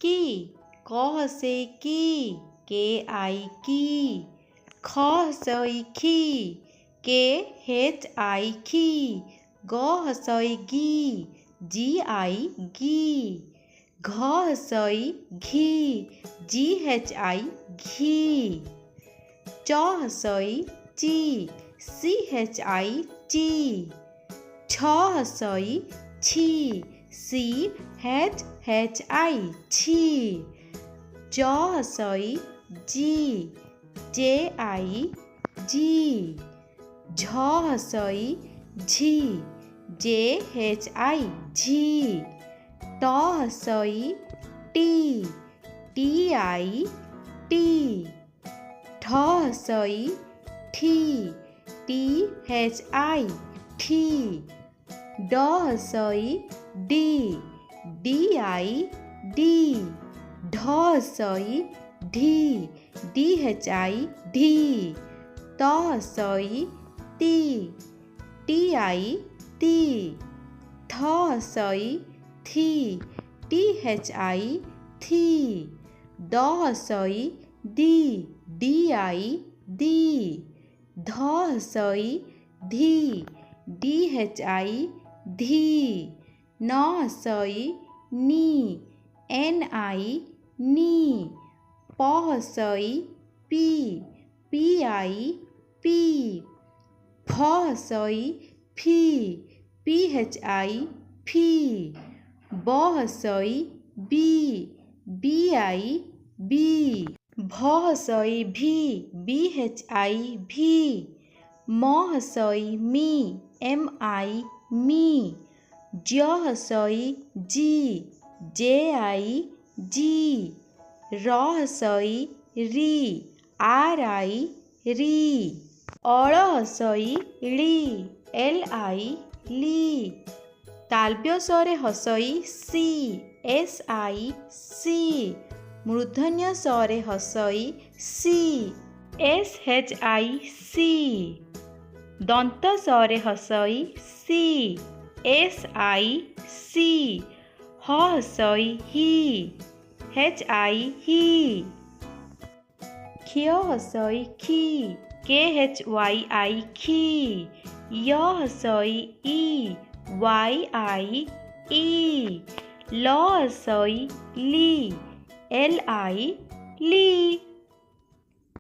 की, क से की, के आई की। ख हसई खी, के हेच आई खी। ग हसई गी, जी आई गी। घ हसई घी, जी हेच आई घी। च हसई ची, सी हेच आई ची। छ हसई छी, सी हेच आई छी। ज हसई जी, जे आई जी। झ हसई झी, जे हेच आई झी। ट हसई टी, टी आई टी। ठ हसई ठी, टी हेच आई ठी। ड हसई डी, डी आई डी। ढ हसई ढी, डी हेच आई ढी। त हसई ती, टी आई ती। थ हसई थी, टी हेच आई थी। द हसई दी, डी आई दी। ध हसई धी, डी हेच आई धी। न हसई नी, एन आई नी। प हसई पी, पी आई पी। फ हसई फी, पी हेच आई फी। ब हसई बी, बी आई बी। भ हसई भी, बी हेच आई भी। म हसई मी, एम आई मी। ज हसई जी, जे आई जी। र हसई री, आर आई री। अळ हसई ली, एल आई ली। तालव्य स्वरे हसई सी, एस आई सी। मूर्धन्य स्वरे हसई सी, एस हेच आई सी। दंत स्वरे हसई सी, एस आई सी। ह हसई ही, हेच आई ही। क्ष हसई खी, के हेच वाई आई खी। य हसई ई, वाई आई ई। ल हसई ली, एल आई ली।